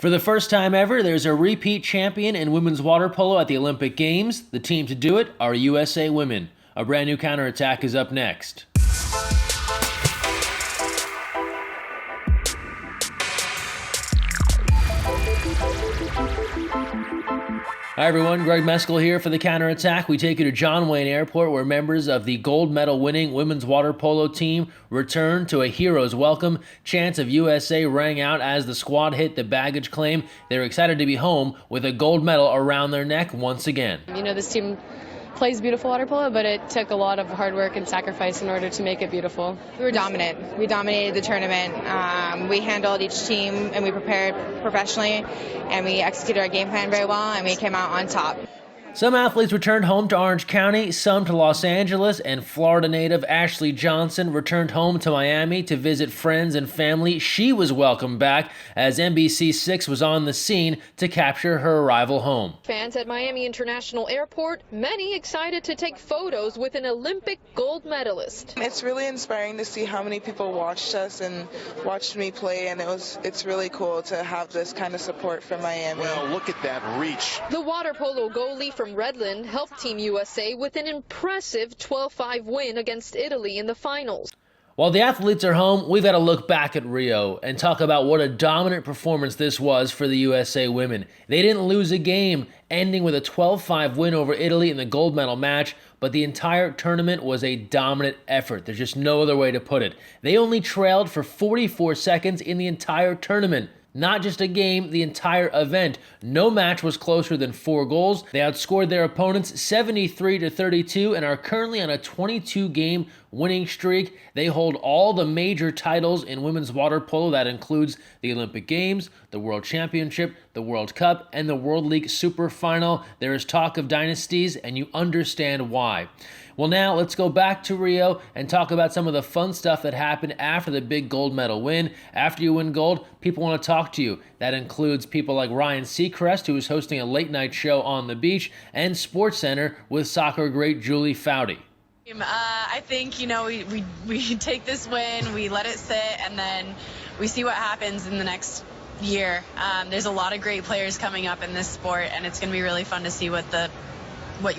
For the first time ever, there's a repeat champion in women's water polo at the Olympic Games. The team to do it are USA Women. A brand new counterattack is up next. Hi everyone, Greg Mescall here for the counterattack. We take you to John Wayne Airport where members of the gold medal winning women's water polo team return to a hero's welcome. Chants of USA rang out as the squad hit the baggage claim. They're excited to be home with a gold medal around their neck once again. You know, this team plays beautiful water polo, but it took a lot of hard work and sacrifice in order to make it beautiful. We were dominant. We dominated the tournament. We handled each team and we prepared professionally and we executed our game plan very well and we came out on top. Some athletes returned home to Orange County, some to Los Angeles, and Florida native Ashley Johnson returned home to Miami to visit friends and family. She was welcomed back as NBC6 was on the scene to capture her arrival home. Fans at Miami International Airport, many excited to take photos with an Olympic gold medalist. It's really inspiring to see how many people watched us and watched me play, and it's really cool to have this kind of support from Miami. Well, look at that reach. The water polo goalie from Redland helped Team USA with an impressive 12-5 win against Italy in the finals. While the athletes are home, we've got to look back at Rio and talk about what a dominant performance this was for the USA women. They didn't lose a game, ending with a 12-5 win over Italy in the gold medal match, but the entire tournament was a dominant effort. There's just no other way to put it. They only trailed for 44 seconds in the entire tournament. Not just a game, the entire event. No match was closer than 4 goals. They outscored their opponents 73-32 and are currently on a 22-game winning streak. They hold all the major titles in women's water polo. That includes the Olympic Games, the World Championship, the World Cup, and the World League Super Final. There is talk of dynasties, and you understand why. Well, now let's go back to Rio and talk about some of the fun stuff that happened after the big gold medal win. After you win gold, people want to talk to you. That includes people like Ryan Seacrest, who is hosting a late-night show on the beach, and SportsCenter with soccer great Julie Foudy. I think, we take this win, we let it sit, and then we see what happens in the next year. There's a lot of great players coming up in this sport, and it's going to be really fun to see what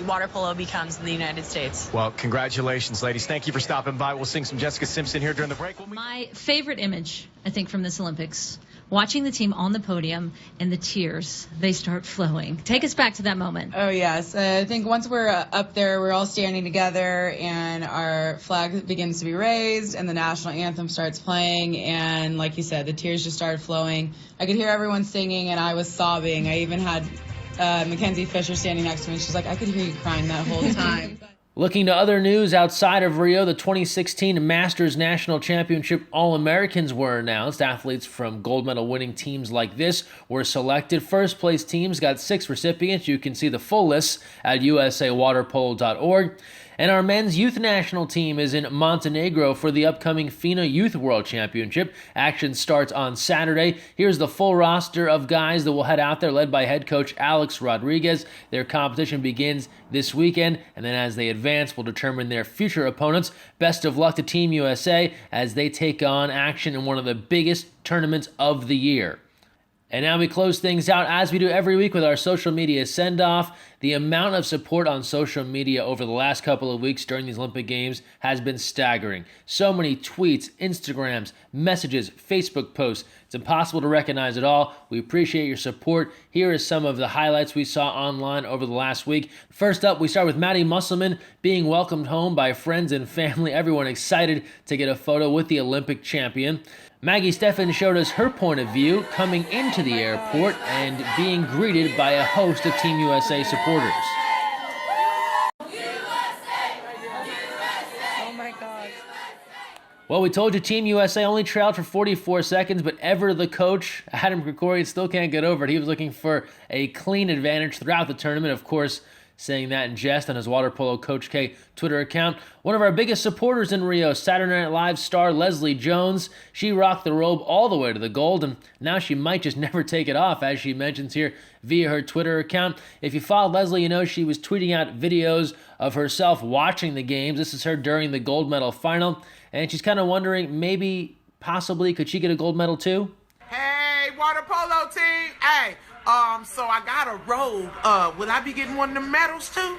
water polo becomes in the United States. Well, congratulations, ladies. Thank you for stopping by. We'll sing some Jessica Simpson here during the break. My favorite image, I think, from this Olympics, watching the team on the podium and the tears, they start flowing. Take us back to that moment. Oh, yes. I think once we're up there, we're all standing together and our flag begins to be raised and the national anthem starts playing. And like you said, the tears just started flowing. I could hear everyone singing and I was sobbing. I even had Mackenzie Fisher standing next to me, and she's like, I could hear you crying that whole time. Looking to other news outside of Rio, the 2016 Masters National Championship All-Americans were announced. Athletes from gold medal winning teams like this were selected. First place teams got 6 recipients. You can see the full list at usawaterpolo.org. And our men's youth national team is in Montenegro for the upcoming FINA Youth World Championship. Action starts on Saturday. Here's the full roster of guys that will head out there, led by head coach Alex Rodriguez. Their competition begins this weekend, and then as they advance, will determine their future opponents. Best of luck to Team USA as they take on action in one of the biggest tournaments of the year. And now we close things out as we do every week with our social media send-off. The amount of support on social media over the last couple of weeks during these Olympic Games has been staggering. So many tweets, Instagrams, messages, Facebook posts. It's impossible to recognize it all. We appreciate your support. Here is some of the highlights we saw online over the last week. First up, we start with Maddie Musselman being welcomed home by friends and family. Everyone excited to get a photo with the Olympic champion. Maggie Steffen showed us her point of view coming into the airport and being greeted by a host of Team USA supporters. Oh my God. Well, we told you Team USA only trailed for 44 seconds, but ever the coach, Adam Krikorian, still can't get over it. He was looking for a clean advantage throughout the tournament, of course, saying that in jest on his Water Polo Coach K Twitter account. One of our biggest supporters in Rio, Saturday Night Live star Leslie Jones. She rocked the robe all the way to the gold, and now she might just never take it off, as she mentions here via her Twitter account. If you follow Leslie, you know she was tweeting out videos of herself watching the games. This is her during the gold medal final, and she's kind of wondering, maybe, possibly, could she get a gold medal too? Hey, water polo team. Hey, so I got a robe. Will I be getting one of them medals too?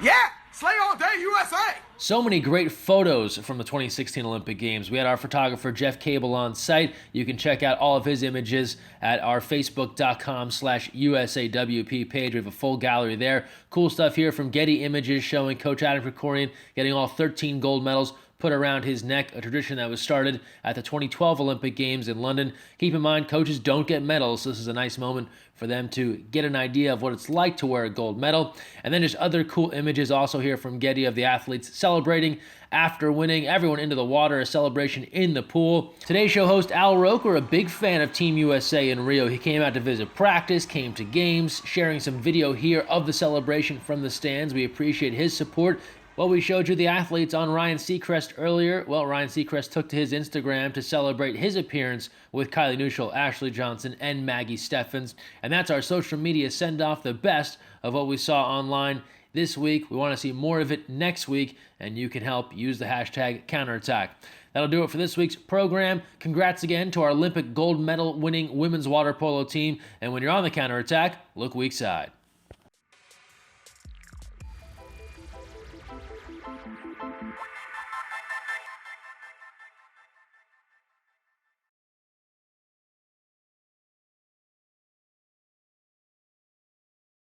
Yeah, slay all day, USA. So many great photos from the 2016 Olympic Games. We had our photographer Jeff Cable on site. You can check out all of his images at our facebook.com/USAWP page. We have a full gallery there. Cool stuff here from Getty Images showing Coach Adam Krikorian getting all 13 gold medals put around his neck, a tradition that was started at the 2012 Olympic Games in London. Keep in mind, coaches don't get medals, so this is a nice moment for them to get an idea of what it's like to wear a gold medal. And then just other cool images also here from Getty of the athletes celebrating after winning, everyone into the water, a celebration in the pool. Today's show host Al Roker, a big fan of Team USA in Rio. He came out to visit practice, came to games, sharing some video here of the celebration from the stands. We appreciate his support. Well, we showed you the athletes on Ryan Seacrest earlier. Well, Ryan Seacrest took to his Instagram to celebrate his appearance with Kylie Neuschel, Ashley Johnson, and Maggie Steffens. And that's our social media send-off, the best of what we saw online this week. We want to see more of it next week, and you can help use the hashtag counterattack. That'll do it for this week's program. Congrats again to our Olympic gold medal winning women's water polo team. And when you're on the counterattack, look weak side.